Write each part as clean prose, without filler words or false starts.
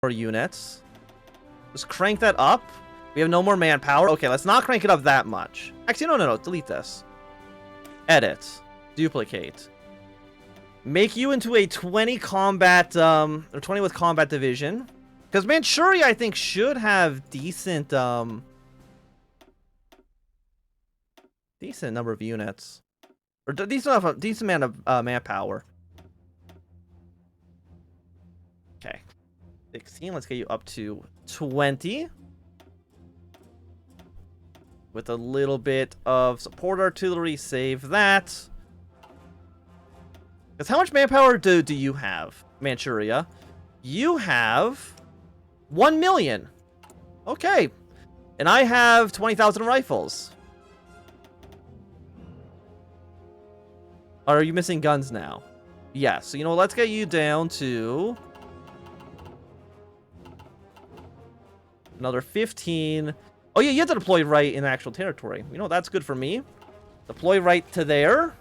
more units. Just crank that up. We have no more manpower. Okay, let's not crank it up that much. Actually, no. Delete this. Edit. Duplicate. Make you into a 20 combat, or 20 with combat division. Because Manchuria, I think, should have decent, decent number of units. Or decent amount of manpower. Okay. 16, let's get you up to 20. With a little bit of support artillery, save that. Because how much manpower do you have, Manchuria? You have 1 million. Okay. And I have 20,000 rifles. Are you missing guns now? Yes. So, you know, let's get you down to another 15. Oh, yeah, you have to deploy right in actual territory. You know, that's good for me. Deploy right to there.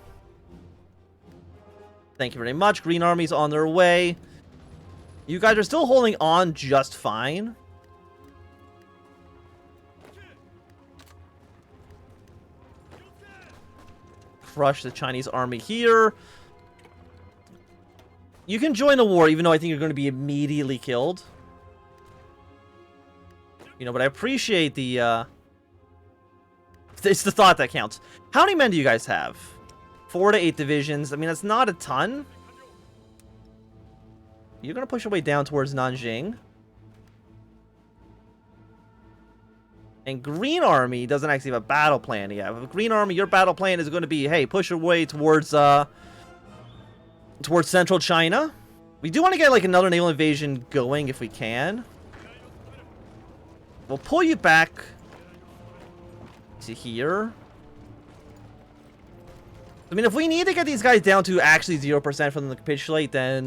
Thank you very much. Green Army's on their way. You guys are still holding on just fine. Crush the Chinese army here. You can join the war, even though I think you're going to be immediately killed. You know, but I appreciate the, it's the thought that counts. How many men do you guys have? 4 to 8 divisions. I mean, that's not a ton. You're going to push your way down towards Nanjing. And Green Army doesn't actually have a battle plan yet. With Green Army, your battle plan is going to be, hey, push your way towards, towards central China. We do want to get, like, another naval invasion going if we can. We'll pull you back to here. I mean, if we need to get these guys down to actually 0% for them to capitulate, then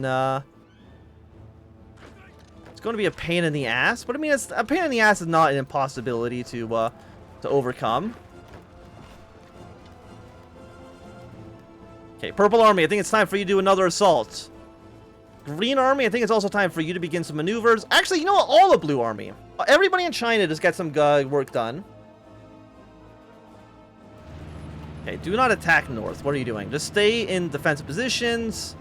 it's going to be a pain in the ass. But I mean, it's a pain in the ass is not an impossibility to overcome. Okay, Purple Army, I think it's time for you to do another assault. Green Army, I think it's also time for you to begin some maneuvers. Actually, you know what? All the Blue Army. Everybody in China just get some work done. Okay, do not attack north. What are you doing? Just stay in defensive positions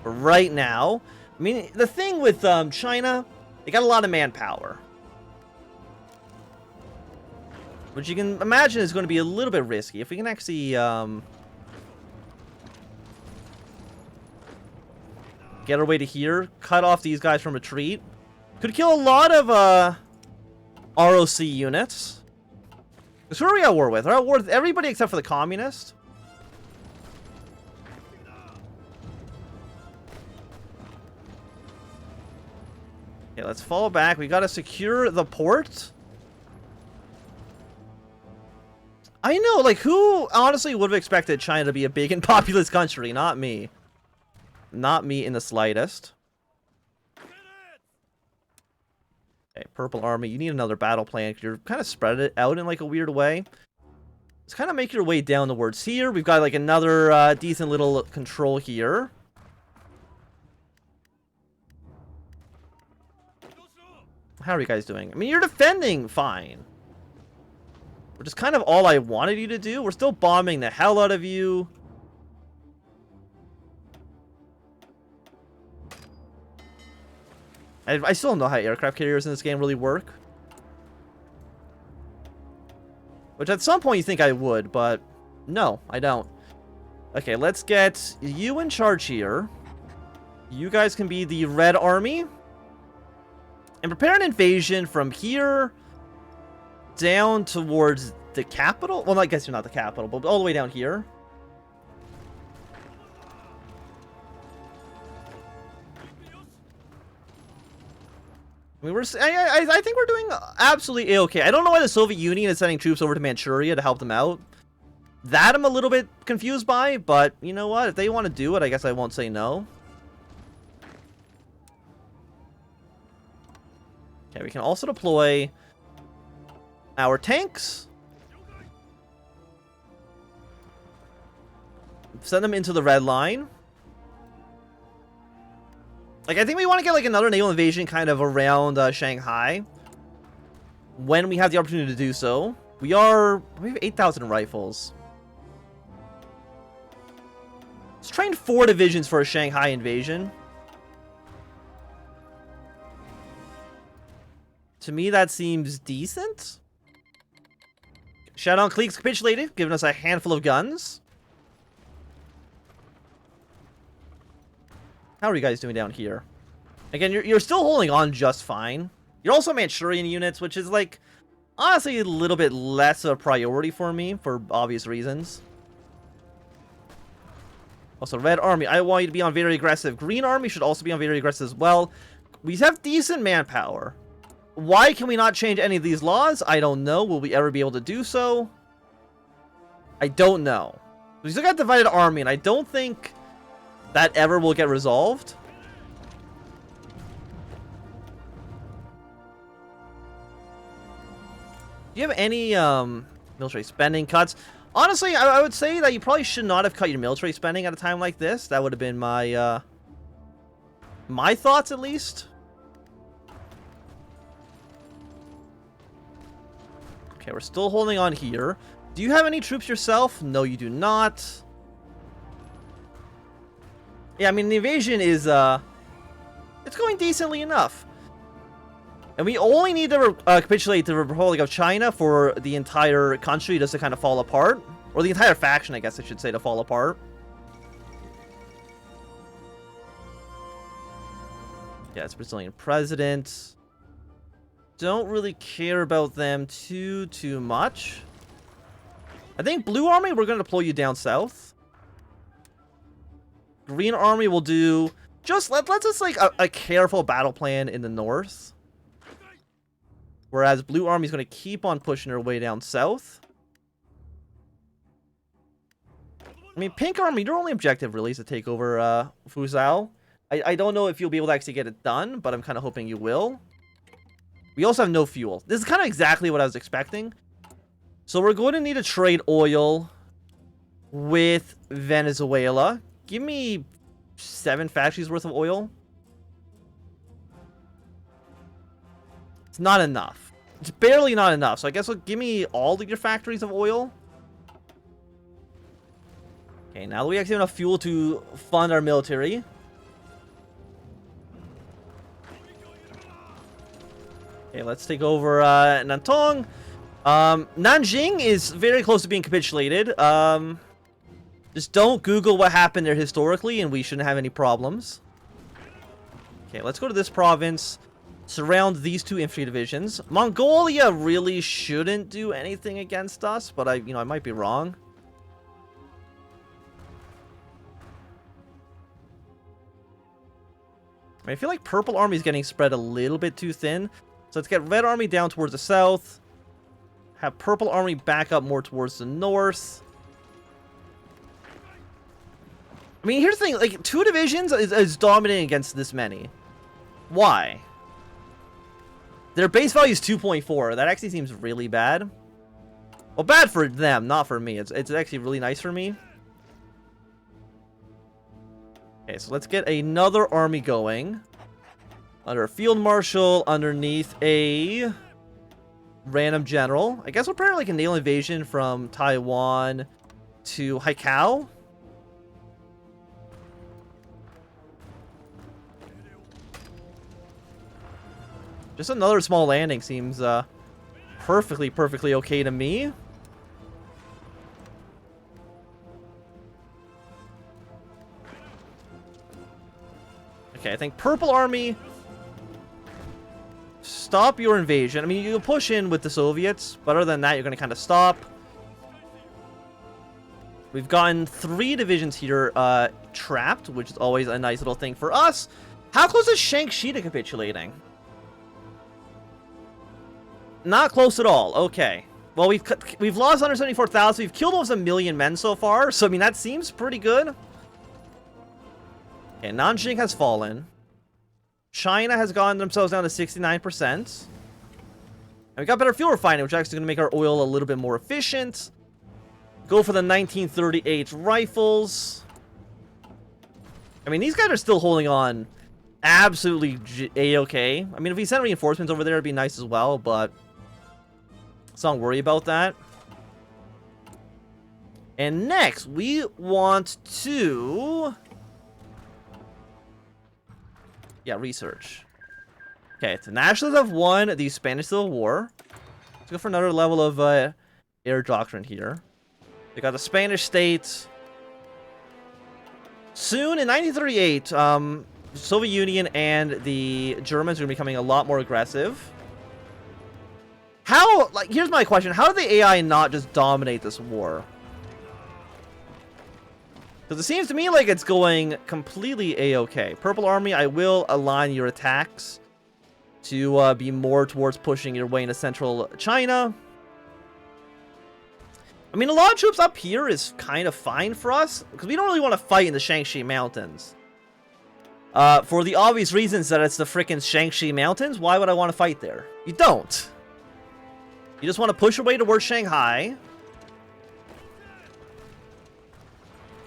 right now. I mean, the thing with China, they got a lot of manpower. Which you can imagine is going to be a little bit risky. If we can actually get our way to here, cut off these guys from retreat. Could kill a lot of ROC units. Because who are we at war with? We're at war with everybody except for the communist. Okay, let's fall back. We gotta secure the port. I know, like, who honestly would have expected China to be a big and populous country? Not me. Not me in the slightest. Okay, Purple Army, you need another battle plan because you're kind of spread it out in like a weird way. Let's kind of make your way down towards here. We've got like another decent little control here. How are you guys doing? I mean, you're defending fine. Which is kind of all I wanted you to do. We're still bombing the hell out of you. I still don't know how aircraft carriers in this game really work. Which at some point you think I would, but no, I don't. Okay, let's get you in charge here. You guys can be the Red Army. And prepare an invasion from here down towards the capital. Well, I guess you're not the capital, but all the way down here. I mean, I think we're doing absolutely okay. I don't know why the Soviet Union is sending troops over to Manchuria to help them out. That I'm a little bit confused by, but you know what? If they want to do it, I guess I won't say no. Okay, we can also deploy our tanks. Send them into the red line. Like, I think we want to get, like, another naval invasion kind of around Shanghai. When we have the opportunity to do so. We have 8,000 rifles. Let's train 4 divisions for a Shanghai invasion. To me, that seems decent. Shadow Cliques capitulated, giving us a handful of guns. How are you guys doing down here? Again, you're still holding on just fine. You're also Manchurian units, which is, like, honestly a little bit less of a priority for me, for obvious reasons. Also, Red Army, I want you to be on very aggressive. Green Army should also be on very aggressive as well. We have decent manpower. Why can we not change any of these laws? I don't know. Will we ever be able to do so? I don't know. We still got divided army, and I don't think that ever will get resolved. Do you have any military spending cuts? Honestly, I would say that you probably should not have cut your military spending at a time like this. That would have been my my thoughts, at least. Okay, we're still holding on here. Do you have any troops yourself? No, you do not. Yeah, I mean, the invasion is, it's going decently enough. And we only need to capitulate the Republic of China for the entire country just to kind of fall apart. Or the entire faction, I guess I should say, to fall apart. Yeah, it's Brazilian president. Don't really care about them too much. I think Blue Army, we're going to deploy you down south. Green Army will do just, let's just like a careful battle plan in the north. Whereas Blue Army is going to keep on pushing her way down south. I mean, Pink Army, your only objective really is to take over Fuzhou. I don't know if you'll be able to actually get it done, but I'm kind of hoping you will. We also have no fuel. This is kind of exactly what I was expecting. So we're going to need to trade oil with Venezuela. Give me 7 factories worth of oil. It's not enough. It's barely not enough. So I guess give me all of your factories of oil. Okay, now that we actually have enough fuel to fund our military. Okay, let's take over Nantong. Nanjing is very close to being capitulated. Just don't Google what happened there historically, and we shouldn't have any problems. Okay, let's go to this province. Surround these 2 infantry divisions. Mongolia really shouldn't do anything against us, but I might be wrong. I feel like Purple Army is getting spread a little bit too thin. So let's get Red Army down towards the south. Have Purple Army back up more towards the north. I mean, here's the thing. Like, 2 divisions is dominating against this many. Why? Their base value is 2.4. That actually seems really bad. Well, bad for them, not for me. It's actually really nice for me. Okay, so let's get another army going. Under a field marshal, underneath a random general. I guess we'll prepare like a naval invasion from Taiwan to Haikou. Just another small landing seems perfectly okay to me. Okay, I think Purple Army, stop your invasion. I mean, you push in with the Soviets, but other than that, you're going to kind of stop. We've gotten 3 divisions here trapped, which is always a nice little thing for us. How close is Shaanxi to capitulating? Not close at all. Okay. Well, we've lost 174,000. We've killed almost 1 million men so far. So, I mean, that seems pretty good. Okay, Nanjing has fallen. China has gotten themselves down to 69%. And we got better fuel refining, which is actually going to make our oil a little bit more efficient. Go for the 1938 rifles. I mean, these guys are still holding on absolutely A-okay. I mean, if we sent reinforcements over there, it'd be nice as well, but let's not worry about that. And next, we want to... yeah, research. Okay, the Nationalists have won the Spanish Civil War. Let's go for another level of air doctrine here. They got the Spanish state. Soon, in 1938, Soviet Union and the Germans are going to be becoming a lot more aggressive. How, like, here's my question. How did the AI not just dominate this war? Because it seems to me like it's going completely A-okay. Purple Army, I will align your attacks to be more towards pushing your way into central China. I mean, a lot of troops up here is kind of fine for us, because we don't really want to fight in the Shaanxi Mountains. For the obvious reasons that it's the frickin' Shaanxi Mountains, why would I want to fight there? You don't. You just want to push your way towards Shanghai.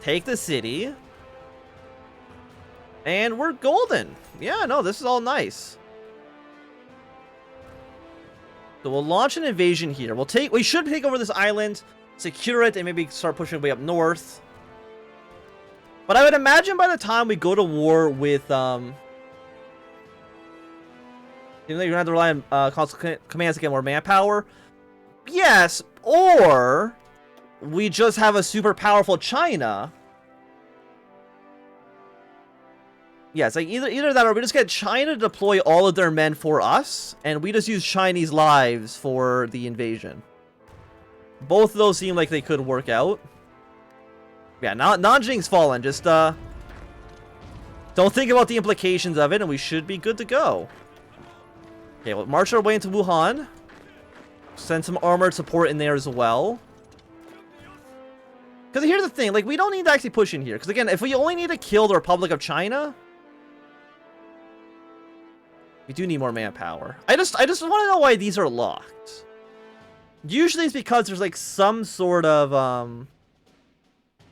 Take the city. And we're golden. Yeah, no, this is all nice. So we'll launch an invasion here. We should take over this island, secure it, and maybe start pushing way up north. But I would imagine by the time we go to war with, even though you're gonna have to rely on constant commands to get more manpower. Yes, or we just have a super powerful China. Yes, like either that or we just get China to deploy all of their men for us, and we just use Chinese lives for the invasion. Both of those seem like they could work out. Yeah, Nanjing's fallen. Just don't think about the implications of it, and we should be good to go. Okay, we'll march our way into Wuhan. Send some armored support in there as well. Because here's the thing, like, we don't need to actually push in here. Because again, if we only need to kill the Republic of China, we do need more manpower. I just want to know why these are locked. Usually it's because there's like some sort of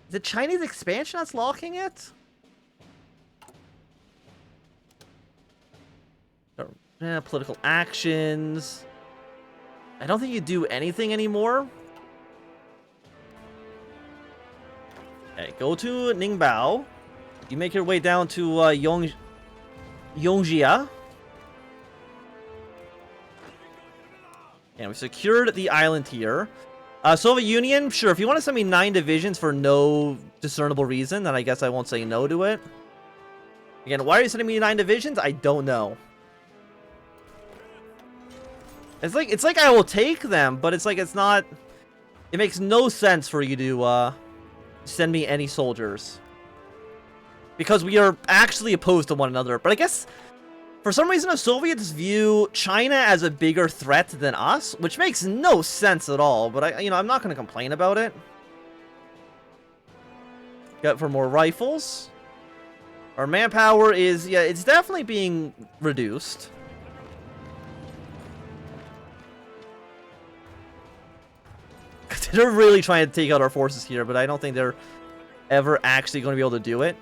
is it Chinese expansion that's locking it? Political actions. I don't think you do anything anymore. Okay, go to Ningbao. You make your way down to Yongjia. And we secured the island here. Soviet Union, sure, if you want to send me 9 divisions for no discernible reason, then I guess I won't say no to it. Again, why are you sending me 9 divisions? I don't know. It's like I will take them, but it's like it's not... It makes no sense for you to send me any soldiers. Because we are actually opposed to one another. But I guess, for some reason, the Soviets view China as a bigger threat than us, which makes no sense at all. But I'm not going to complain about it. Got for more rifles. Our manpower is, yeah, it's definitely being reduced. They're really trying to take out our forces here, but I don't think they're ever actually going to be able to do it.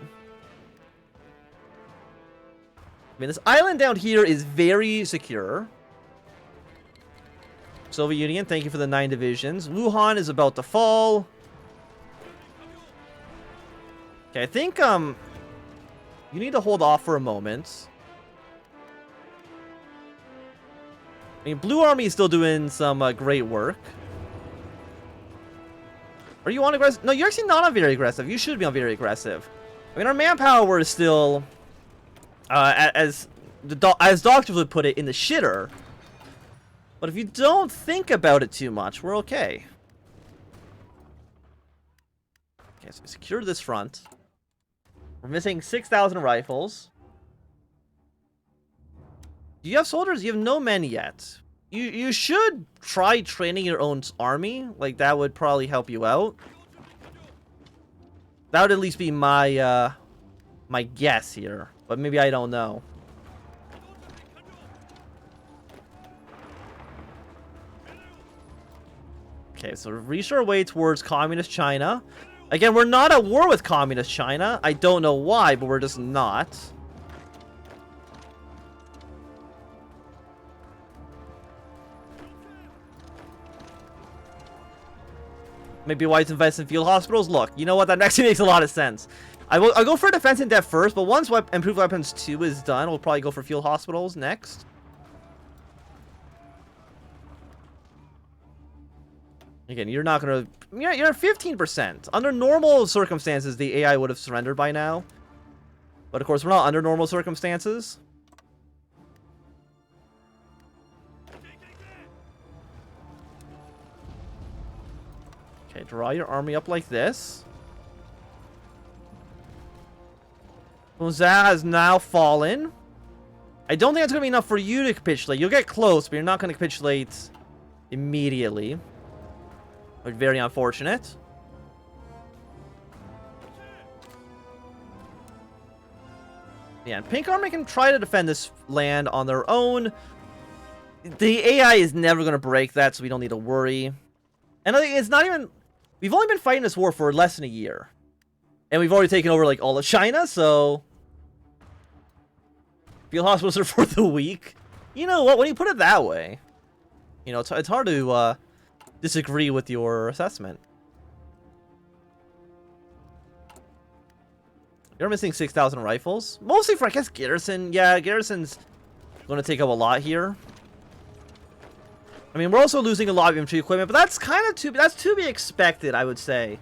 I mean, this island down here is very secure. Soviet Union, thank you for the 9 divisions. Wuhan is about to fall. Okay, I think you need to hold off for a moment. I mean, Blue Army is still doing some great work. Are you on aggressive? No, you're actually not on very aggressive. You should be on very aggressive. I mean, our manpower is still, as doctors would put it, in the shitter. But if you don't think about it too much, we're okay. Okay, so we secured this front. We're missing 6,000 rifles. Do you have soldiers? You have no men yet. You should try training your own army. Like, that would probably help you out. That would at least be my my guess here. But maybe I don't know. Okay, so reach our way towards Communist China. Again, we're not at war with Communist China. I don't know why, but we're just not. Maybe why it's invest in field hospitals. Look, you know what? That actually makes a lot of sense. I'll go for defense in depth first, but once improved weapons 2 is done, we'll probably go for field hospitals next. Again, you're not gonna. You're at 15%. Under normal circumstances, the AI would have surrendered by now. But of course, we're not under normal circumstances. Okay, draw your army up like this. Mozart has now fallen. I don't think that's going to be enough for you to capitulate. You'll get close, but you're not going to capitulate immediately. But very unfortunate. Yeah, and Pink Army can try to defend this land on their own. The AI is never going to break that, so we don't need to worry. And I think it's not even... We've only been fighting this war for less than a year. And we've already taken over, like, all of China, so... Field hospitals are for the weak. You know what? When you put it that way, you know, it's hard to disagree with your assessment. You're missing 6,000 rifles. Mostly for, I guess, Garrison. Yeah, Garrison's going to take up a lot here. I mean, we're also losing a lot of infantry equipment, but that's kind of to be expected, I would say.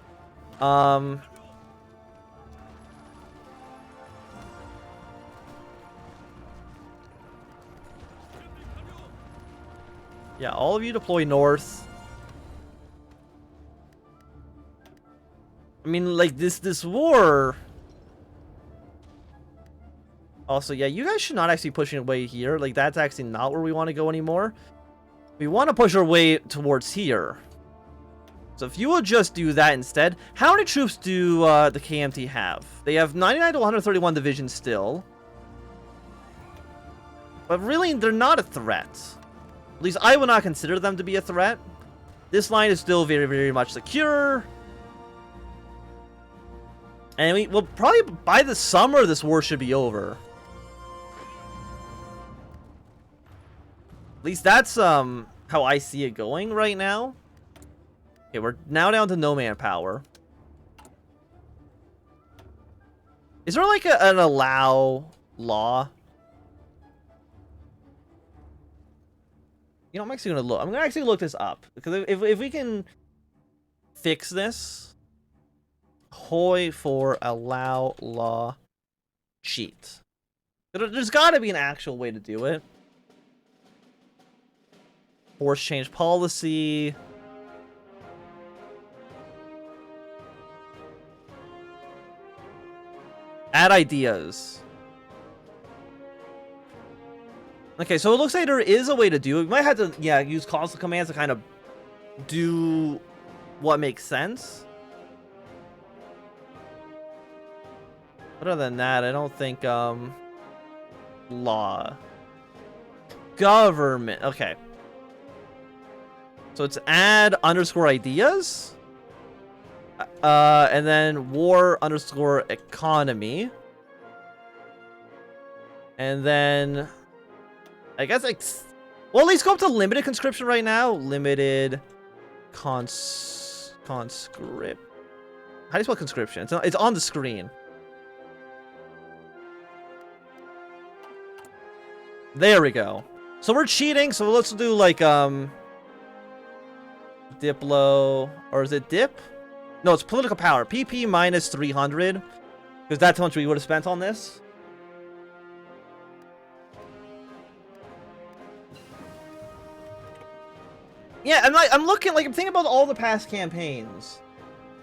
Yeah, all of you deploy north. I mean, like, this war... Also, yeah, you guys should not actually push away here. Like, that's actually not where we want to go anymore. We want to push our way towards here. So if you will just do that instead. How many troops do the KMT have? They have 99 to 131 divisions still. But really, they're not a threat. At least I would not consider them to be a threat. This line is still very, very much secure. And we'll probably, by the summer, this war should be over. At least that's how I see it going right now. Okay, we're now down to no manpower. Is there like an allow law? You know, I'm actually gonna look. I'm gonna actually look this up because if we can fix this, HOI4 allow law cheat. There's got to be an actual way to do it. Force change policy. Add ideas. Okay, so it looks like there is a way to do it. We might have to, yeah, use console commands to kind of do what makes sense. Other than that, I don't think, law. Government, okay. So it's add underscore ideas. And then war underscore economy. And then... I guess, like, well, at least go up to limited conscription right now. Limited conscript. How do you spell conscription? It's on the screen. There we go. So we're cheating. So let's do like Diplo, or is it Dip? No, it's political power. PP minus 300, because that's how much we would have spent on this. Yeah, I'm looking, like, I'm thinking about all the past campaigns.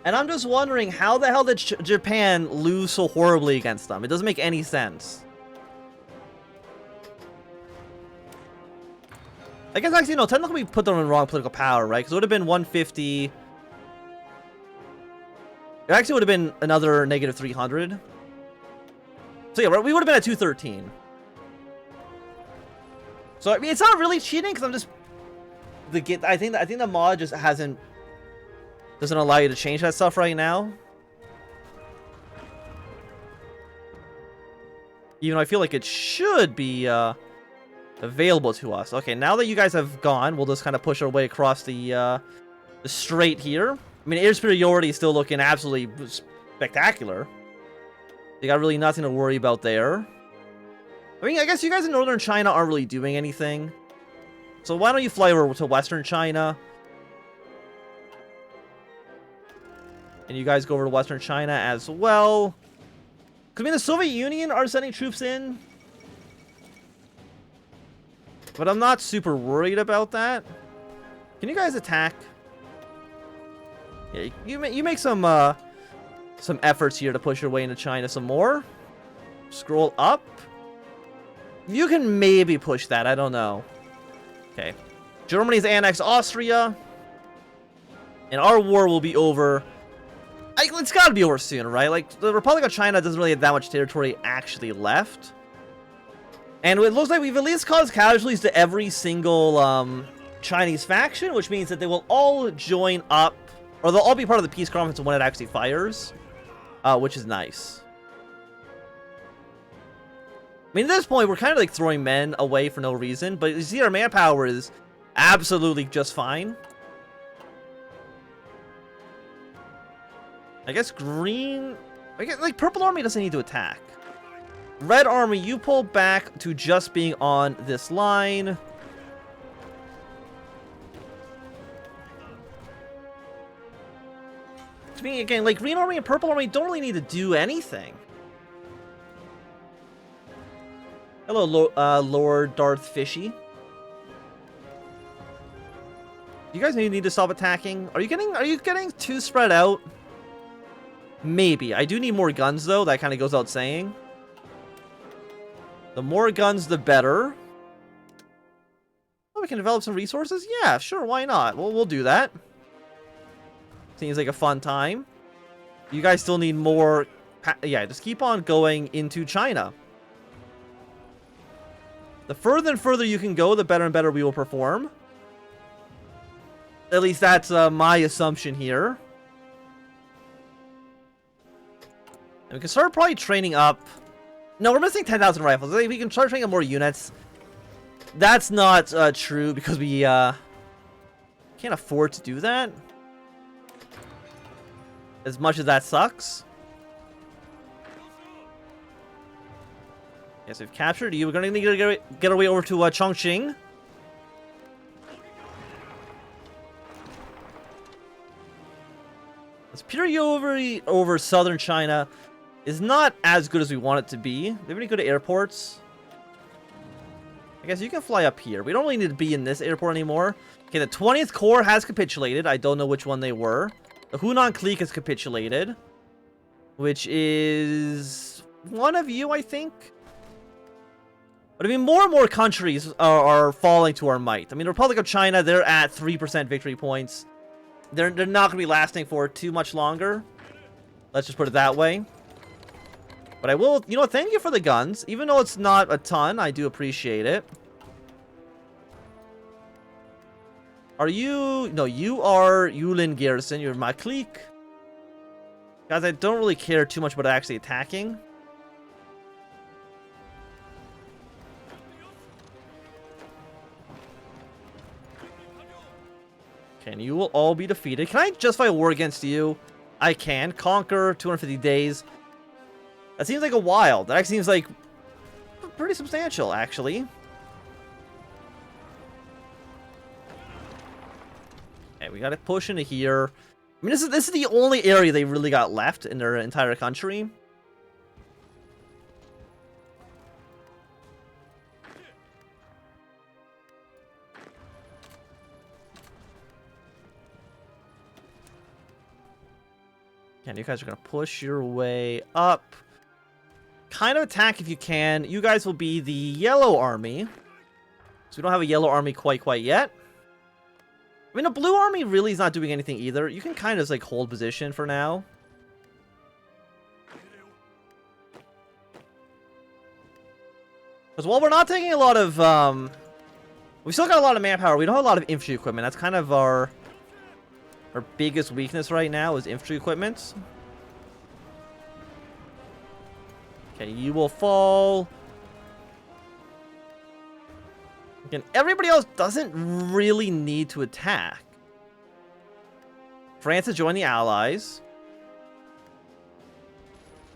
And I'm just wondering, how the hell did Japan lose so horribly against them? It doesn't make any sense. I guess, actually, no, technically we put them in wrong political power, right? Because it would have been 150. It actually would have been another negative 300. So, yeah, we would have been at 213. So, I mean, it's not really cheating, because I'm just... I think the mod just doesn't allow you to change that stuff right now. Even though I feel like it should be available to us. Okay, now that you guys have gone, we'll just kind of push our way across the strait here. I mean, air superiority is still looking absolutely spectacular. They got really nothing to worry about there. I mean, I guess you guys in northern China aren't really doing anything. So why don't you fly over to western China? And you guys go over to western China as well. Because, I mean, the Soviet Union are sending troops in. But I'm not super worried about that. Can you guys attack? Yeah, you make some efforts here to push your way into China some more. Scroll up. You can maybe push that. I don't know. Okay. Germany's annexed Austria. And our war will be over. It's got to be over soon, right? Like, the Republic of China doesn't really have that much territory actually left. And it looks like we've at least caused casualties to every single Chinese faction, which means that they will all join up, or they'll all be part of the peace conference when it actually fires, which is nice. I mean, at this point, we're kind of like throwing men away for no reason, but you see our manpower is absolutely just fine. I guess green... I guess, like, purple army doesn't need to attack. Red army, you pull back to just being on this line. To me, again, like, green army and purple army don't really need to do anything. Hello, Lord Darth Fishy. You guys need to stop attacking. Are you getting too spread out? Maybe. I do need more guns, though. That kind of goes out saying. The more guns, the better. Oh, we can develop some resources? Yeah, sure. Why not? We'll do that. Seems like a fun time. You guys still need more... Yeah, just keep on going into China. The further and further you can go, the better and better we will perform. At least that's my assumption here. And we can start probably training up... No, we're missing 10,000 rifles. We can start training up more units. That's not true because we can't afford to do that. As much as that sucks. Yes, we've captured you. We're going to need to get our way over to Chongqing. Superiority over southern China is not as good as we want it to be. Do we have any good airports? I guess you can fly up here. We don't really need to be in this airport anymore. Okay, the 20th Corps has capitulated. I don't know which one they were. The Hunan clique has capitulated. Which is... one of you, I think? But I mean, more and more countries are falling to our might. I mean, the Republic of China, they're at 3% victory points. They're not going to be lasting for too much longer. Let's just put it that way. But I will, you know, thank you for the guns. Even though it's not a ton, I do appreciate it. Are you... No, you are Yulin Garrison. You're my clique. Guys, I don't really care too much about actually attacking. Okay, and you will all be defeated. Can I justify a war against you? I can. Conquer 250 days. That seems like a while. That actually seems like pretty substantial, actually. Okay, we got to push into here. I mean, this is the only area they really got left in their entire country. And you guys are going to push your way up. Kind of attack if you can. You guys will be the yellow army. So we don't have a yellow army quite yet. I mean, a blue army really is not doing anything either. You can kind of just, like, hold position for now. Because while we're not taking a lot of, we still got a lot of manpower. We don't have a lot of infantry equipment. That's kind of our biggest weakness right now is infantry equipment. Okay, you will fall. Again, everybody else doesn't really need to attack. France has joined the Allies.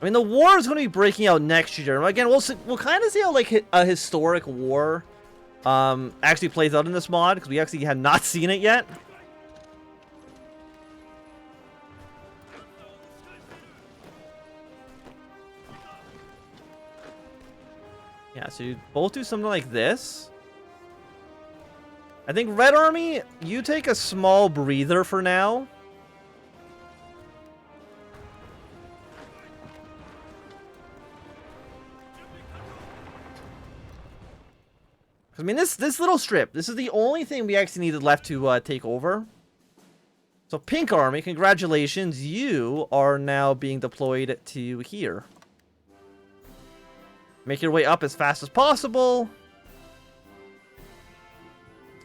I mean, the war is going to be breaking out next year. Again, we'll kind of see how like a historic war actually plays out in this mod, because we actually have not seen it yet. Yeah, so you both do something like this. I think Red Army, you take a small breather for now. I mean, this little strip, this is the only thing we actually needed left to take over. So Pink Army, congratulations, you are now being deployed to here. Make your way up as fast as possible.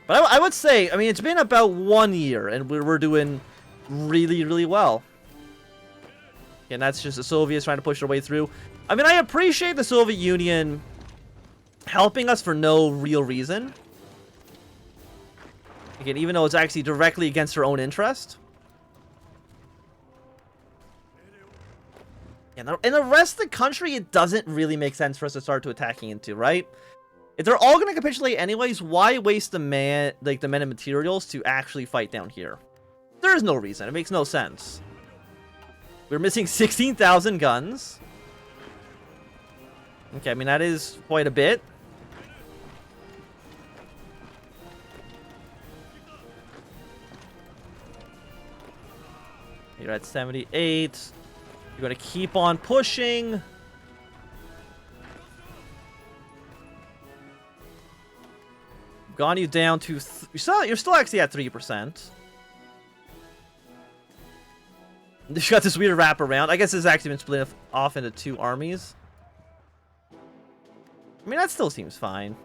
But I would say, I mean, it's been about 1 year, and we're doing really, really well. And that's just the Soviets trying to push their way through. I mean, I appreciate the Soviet Union helping us for no real reason. Again, even though it's actually directly against their own interest. And the rest of the country, it doesn't really make sense for us to start to attacking into, right? If they're all going to capitulate anyways, why waste the men and materials to actually fight down here? There is no reason. It makes no sense. We're missing 16,000 guns. Okay, I mean, that is quite a bit. You're at 78. You're going to keep on pushing. Gone you down to... You're still actually at 3%. You got this weird wraparound. I guess this has actually been split off into 2 armies. I mean, that still seems fine.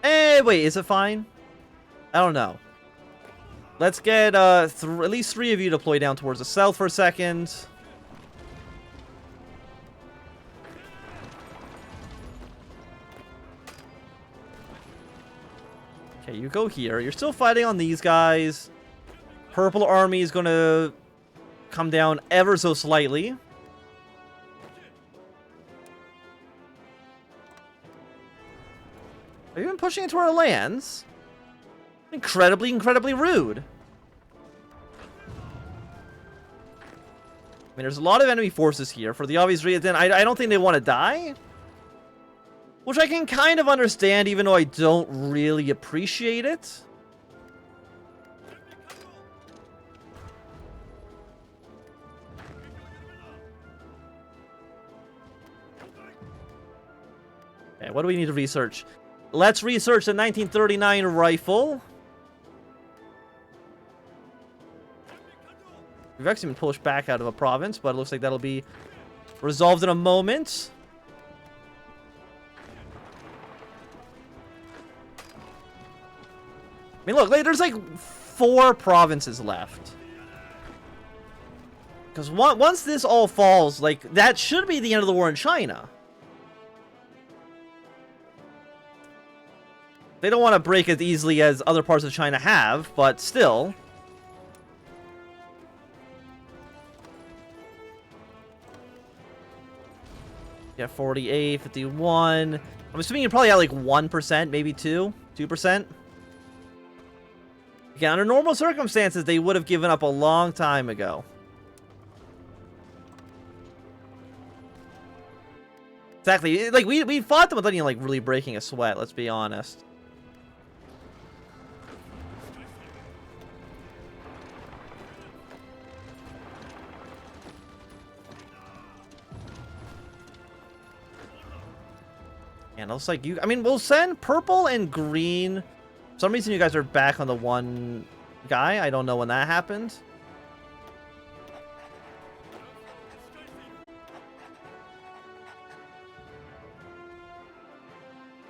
Eh, wait, is it fine? I don't know. Let's get at least 3 of you deploy down towards the south for a second. Okay, you go here. You're still fighting on these guys. Purple Army is going to come down ever so slightly. Are you even pushing into our lands? Incredibly, incredibly rude. I mean, there's a lot of enemy forces here. For the obvious reason, I don't think they want to die. Which I can kind of understand, even though I don't really appreciate it. Okay, what do we need to research? Let's research the 1939 rifle. We've actually been pushed back out of a province, but it looks like that'll be resolved in a moment. I mean, look, there's like 4 provinces left. Because once this all falls, like, that should be the end of the war in China. They don't want to break as easily as other parts of China have, but still. Yeah, 48, 51. I'm assuming you're probably at like 1%, maybe 2%. Again, under normal circumstances, they would have given up a long time ago. Exactly. Like, we fought them without even, like, really breaking a sweat, let's be honest. And it looks like you... I mean, we'll send purple and green. For some reason, you guys are back on the one guy. I don't know when that happened.